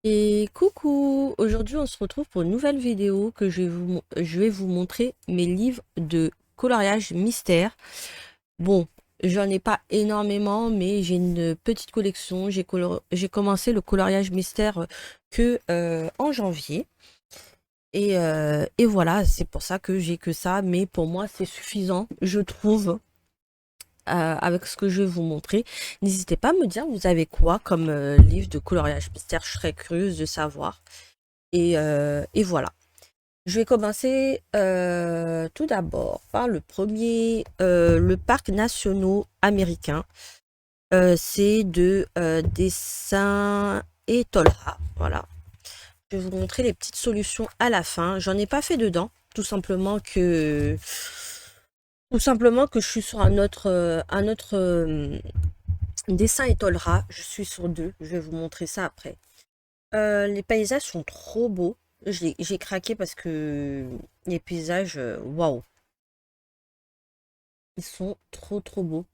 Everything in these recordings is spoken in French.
Et coucou! Aujourd'hui, on se retrouve pour une nouvelle vidéo que je vais vous montrer mes livres de coloriage mystère. Bon, j'en ai pas énormément, mais j'ai une petite collection. J'ai commencé le coloriage mystère que en janvier. Et voilà, c'est pour ça que j'ai que ça. Mais pour moi, c'est suffisant, je trouve, avec ce que je vais vous montrer. N'hésitez pas à me dire, vous avez quoi comme livre de coloriage mystère? Je serais curieuse de savoir. Et voilà. Je vais commencer tout d'abord par le premier, le parc national américain. C'est de Dessin et Tolra. Voilà. Je vais vous montrer les petites solutions à la fin. J'en ai pas fait dedans, tout simplement que je suis sur un autre Dessin et Tolra. Je suis sur deux. Je vais vous montrer ça après. Les paysages sont trop beaux. J'ai craqué parce que les paysages, waouh, ils sont trop beaux.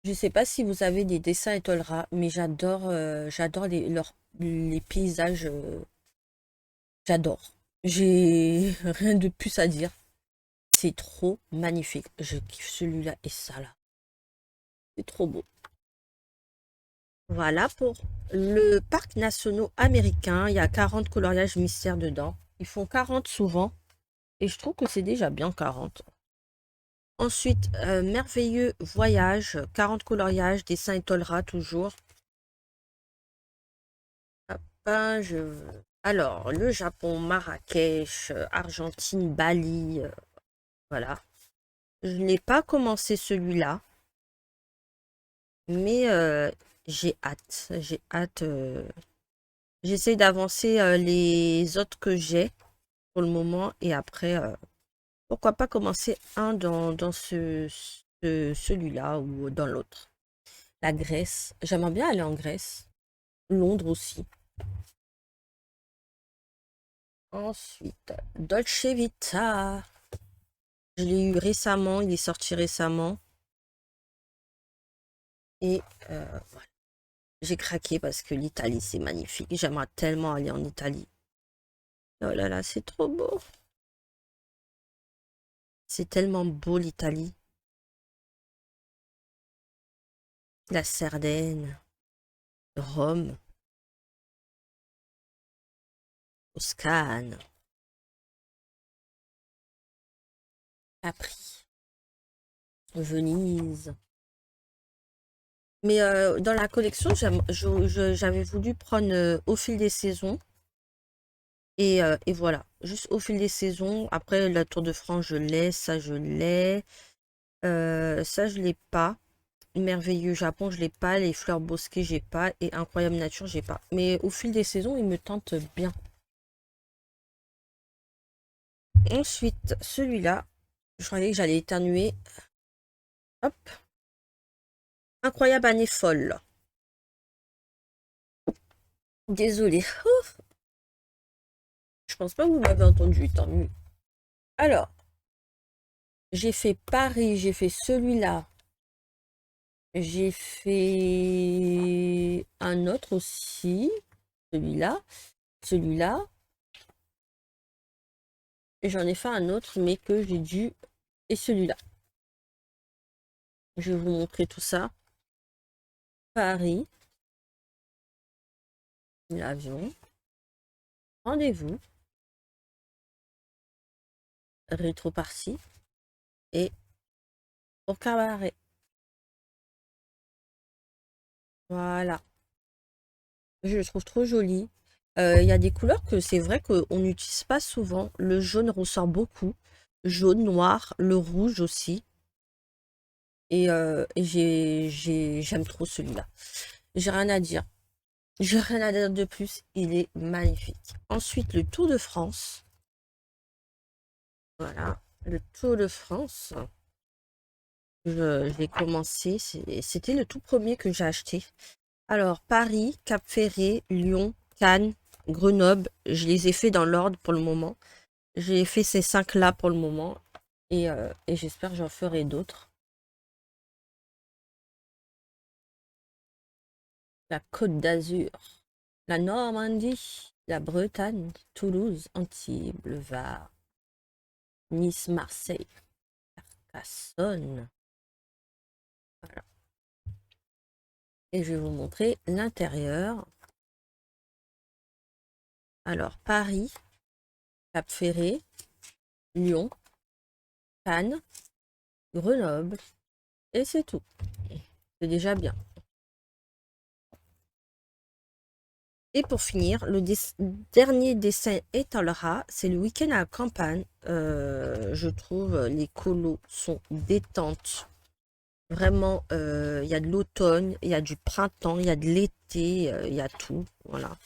Je sais pas si vous avez des dessins étoiles mais j'adore les paysages. J'adore. J'ai rien de plus à dire. C'est trop magnifique. Je kiffe celui-là et ça là. C'est trop beau. Voilà pour le parc national américain. Il y a 40 coloriages mystères dedans. Ils font 40 souvent. Et je trouve que c'est déjà bien 40. Ensuite, merveilleux voyage, 40 coloriages, dessin et tolera toujours. Hop, alors, le Japon, Marrakech, Argentine, Bali, voilà. Je n'ai pas commencé celui-là, mais j'ai hâte. J'ai hâte. J'essaie d'avancer les autres que j'ai pour le moment et après, pourquoi pas commencer un dans celui-là ou dans l'autre. La Grèce. J'aimerais bien aller en Grèce. Londres aussi. Ensuite, Dolce Vita. Je l'ai eu récemment. Il est sorti récemment. Et voilà. J'ai craqué parce que l'Italie, c'est magnifique. J'aimerais tellement aller en Italie. Oh là là, c'est trop beau. C'est tellement beau l'Italie. La Sardaigne, Rome, Toscane, Capri, Venise. Mais dans la collection, j'avais voulu prendre au fil des saisons. Et voilà, juste au fil des saisons. Après, la Tour de France, je l'ai. Ça, je l'ai. Ça, je l'ai pas. Merveilleux Japon, je l'ai pas. Les fleurs bosquées, j'ai pas. Et Incroyable Nature, j'ai pas. Mais au fil des saisons, il me tente bien. Ensuite, celui-là, je croyais que j'allais éternuer. Hop. Incroyable année folle. Désolée. Je pense pas que vous m'avez entendu, tant mieux. Alors, j'ai fait Paris, j'ai fait celui-là. J'ai fait un autre aussi. Celui-là. Celui-là. Et j'en ai fait un autre, mais que j'ai dû. Et celui-là. Je vais vous montrer tout ça. Paris. L'avion. Rendez-vous. Rétro par-ci. Et au cabaret. Voilà. Je le trouve trop joli. Il y a des couleurs que c'est vrai qu'on n'utilise pas souvent. Le jaune ressort beaucoup. Jaune, noir, le rouge aussi. Et j'aime trop celui-là. J'ai rien à dire. J'ai rien à dire de plus. Il est magnifique. Ensuite, le Tour de France. Voilà. Le Tour de France. Je l'ai commencé. C'était le tout premier que j'ai acheté. Alors, Paris, Cap-Ferré, Lyon, Cannes, Grenoble, je les ai fait dans l'ordre pour le moment. J'ai fait ces 5 là pour le moment et j'espère que j'en ferai d'autres. La Côte d'Azur, la Normandie, la Bretagne, Toulouse, Antibes, le Var, Nice, Marseille, Carcassonne. Voilà. Et je vais vous montrer l'intérieur. Alors, Paris, Cap-Ferré, Lyon, Cannes, Grenoble, et c'est tout. C'est déjà bien. Et pour finir, le dernier dessin étalera, c'est le week-end à la campagne. Je trouve les colos sont détentes. Vraiment, il y a de l'automne, il y a du printemps, il y a de l'été, il y a tout. Voilà.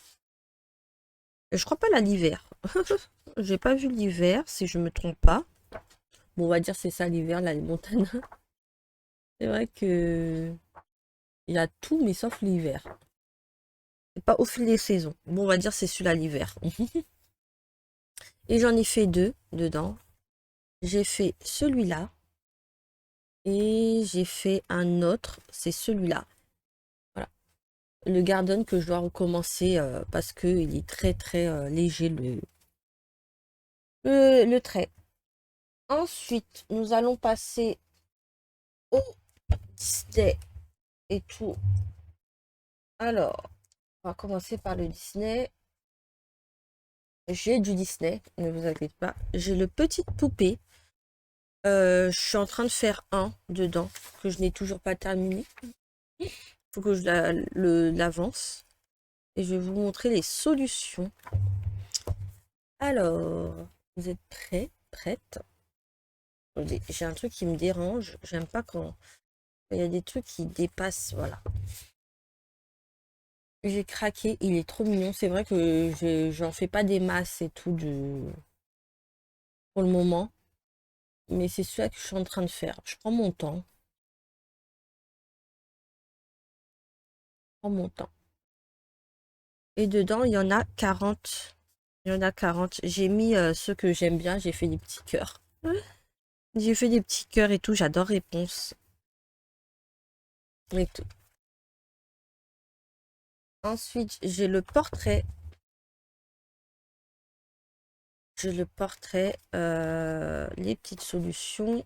Je crois pas à l'hiver. J'ai pas vu l'hiver, si je me trompe pas. Bon, on va dire c'est ça l'hiver, là, les montagnes. C'est vrai que il y a tout, mais sauf l'hiver. C'est pas au fil des saisons. Bon, on va dire c'est celui-là l'hiver. Et j'en ai fait 2 dedans. J'ai fait celui-là et j'ai fait un autre, c'est celui-là. Voilà. Le Garden que je dois recommencer parce que il est très très léger le trait. Ensuite, nous allons passer au Disney et tout. Alors, on va commencer par le Disney. J'ai du Disney, ne vous inquiétez pas. J'ai le Petite Poupée. Je suis en train de faire un dedans que je n'ai toujours pas terminé. Il faut que je l'avance. Et je vais vous montrer les solutions. Alors, vous êtes prêts? Prête? J'ai un truc qui me dérange. J'aime pas quand il y a des trucs qui dépassent. Voilà. J'ai craqué. Il est trop mignon. C'est vrai que j'en fais pas des masses et tout pour le moment. Mais c'est celui-là que je suis en train de faire. Je prends mon temps. Je prends mon temps. Et dedans, il y en a 40. Il y en a 40. J'ai mis ceux que j'aime bien. J'ai fait des petits cœurs. J'ai fait des petits cœurs et tout. J'adore Réponse. Et tout. Ensuite, j'ai le portrait. J'ai le portrait, les petites solutions.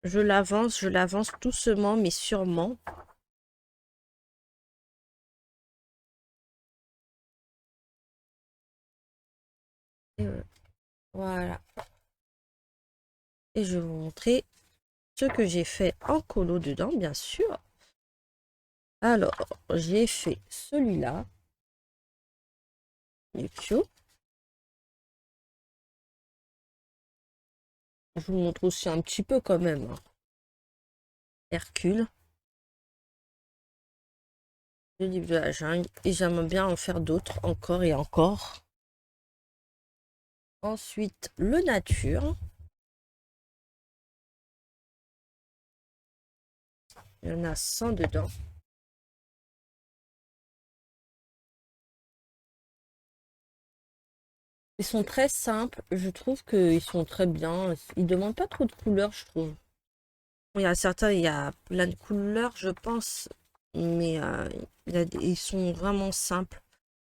Je l'avance doucement mais sûrement. Et, voilà. Et je vais vous montrer ce que j'ai fait en colo dedans, bien sûr. Alors, j'ai fait celui-là. Les Pio. Je vous montre aussi un petit peu quand même, hein. Hercule, le livre de la jungle. Et j'aimerais bien en faire d'autres, encore et encore. Ensuite, le nature. Il y en a 100 dedans. Ils sont très simples, je trouve qu'ils sont très bien. Ils demandent pas trop de couleurs, je trouve. Il y a certains, il y a plein de couleurs, je pense, mais ils sont vraiment simples.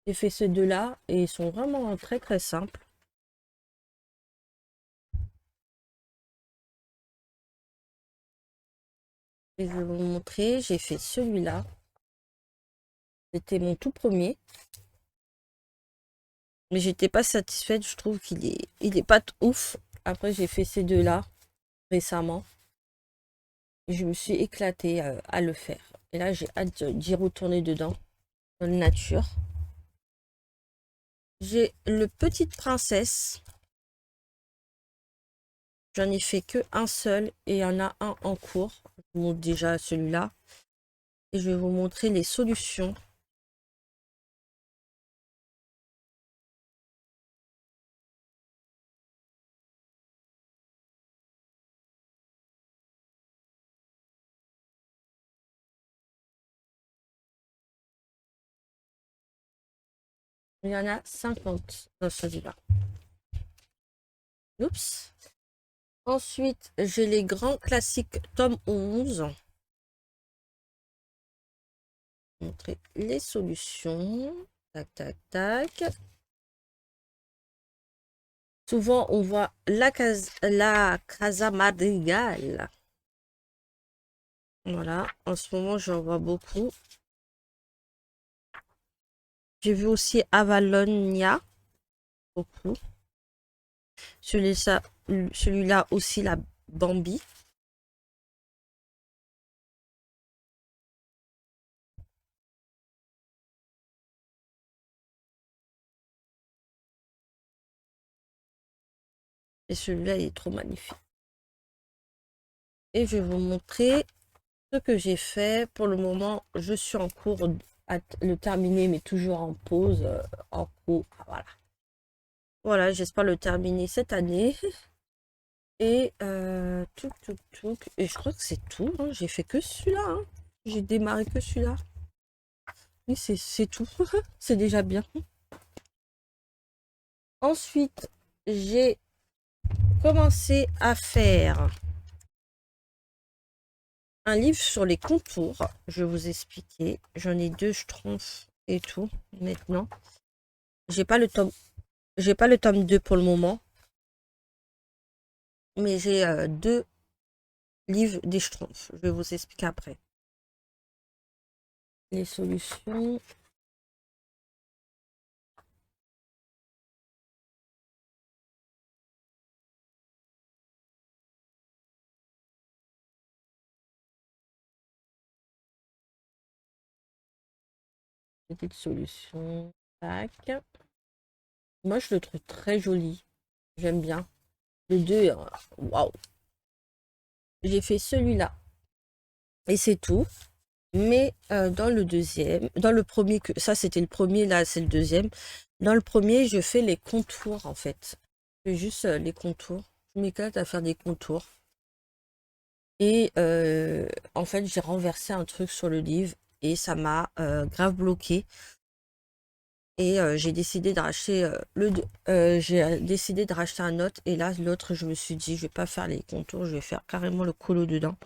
J'ai fait ces deux-là et ils sont vraiment très très simples. Et je vais vous montrer, j'ai fait celui-là. C'était mon tout premier. Mais j'étais pas satisfaite, je trouve il est pas ouf. Après, j'ai fait ces deux-là récemment. Et je me suis éclatée à le faire. Et là, j'ai hâte d'y retourner dedans, dans la nature. J'ai le Petite Princesse. J'en ai fait que un seul et il y en a un en cours. Je vous montre déjà celui-là. Et je vais vous montrer les solutions. Il y en a 50 dans celui-là. Oups. Ensuite, j'ai les grands classiques tome 11. Montrer les solutions. Tac, tac, tac. Souvent, on voit la Casa Madrigal. Voilà, en ce moment, j'en vois beaucoup. J'ai vu aussi Avalonia, beaucoup. Celui-là aussi, la Bambi. Et celui-là, il est trop magnifique. Et je vais vous montrer ce que j'ai fait. Pour le moment, je suis en cours à le terminer, mais toujours en pause, en cours. Voilà. Voilà, j'espère le terminer cette année. Et et je crois que c'est tout, hein. J'ai fait que celui-là, hein. J'ai démarré que celui-là. Oui, c'est tout. C'est déjà bien. Ensuite, j'ai commencé à faire un livre sur les contours. Je vais vous expliquer. J'en ai deux schtroumpfs et tout maintenant. J'ai pas le tome 2 pour le moment. Mais j'ai deux livres des schtroumpfs. Je vais vous expliquer après. Les solutions. Petite solution. Tac. Moi, je le trouve très joli. J'aime bien. Le 2, waouh. J'ai fait celui-là. Et c'est tout. Mais dans le deuxième, dans le premier, ça c'était le premier, là c'est le deuxième. Dans le premier, je fais les contours en fait. Je fais juste les contours. Je m'éclate à faire des contours. Et en fait, j'ai renversé un truc sur le livre et ça m'a grave bloqué. Et j'ai décidé de racheter j'ai décidé de racheter un autre. Et là, l'autre, je me suis dit, je vais pas faire les contours, je vais faire carrément le colo dedans.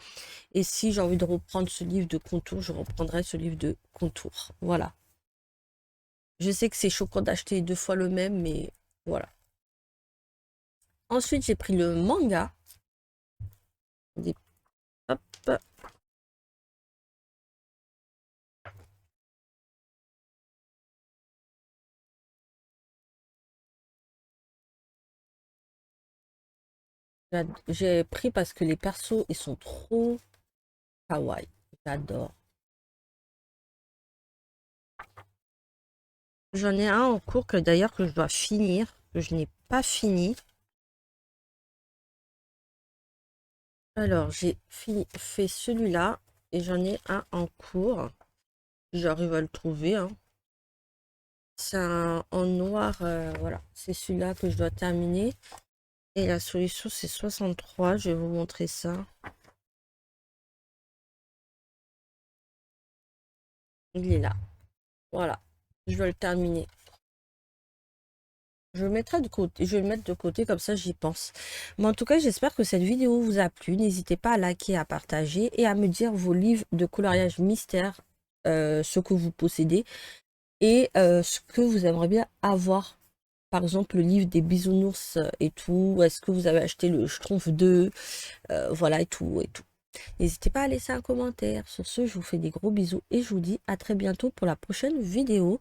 Et si j'ai envie de reprendre ce livre de contours, je reprendrai ce livre de contours. Voilà. Je sais que c'est choquant d'acheter deux fois le même, mais voilà. Ensuite, j'ai pris le manga. Hop. J'ai pris parce que les persos, ils sont trop kawaii. J'adore. J'en ai un en cours que d'ailleurs que je dois finir, que je n'ai pas fini. Alors, j'ai fait celui-là et j'en ai un en cours. J'arrive à le trouver, hein. C'est en noir, voilà. C'est celui-là que je dois terminer. Et la solution, c'est 63. Je vais vous montrer ça. Il est là. Voilà. Je vais le terminer. Je le mettrai de côté. Je vais le mettre de côté, comme ça j'y pense. Mais en tout cas, j'espère que cette vidéo vous a plu. N'hésitez pas à liker, à partager et à me dire vos livres de coloriage mystère, ce que vous possédez et ce que vous aimeriez bien avoir. Par exemple, le livre des bisounours et tout. Est-ce que vous avez acheté le Schtroumpf 2, voilà, et tout, et tout. N'hésitez pas à laisser un commentaire. Sur ce, je vous fais des gros bisous et je vous dis à très bientôt pour la prochaine vidéo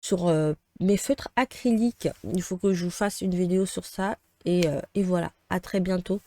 sur mes feutres acryliques. Il faut que je vous fasse une vidéo sur ça. Et voilà, à très bientôt.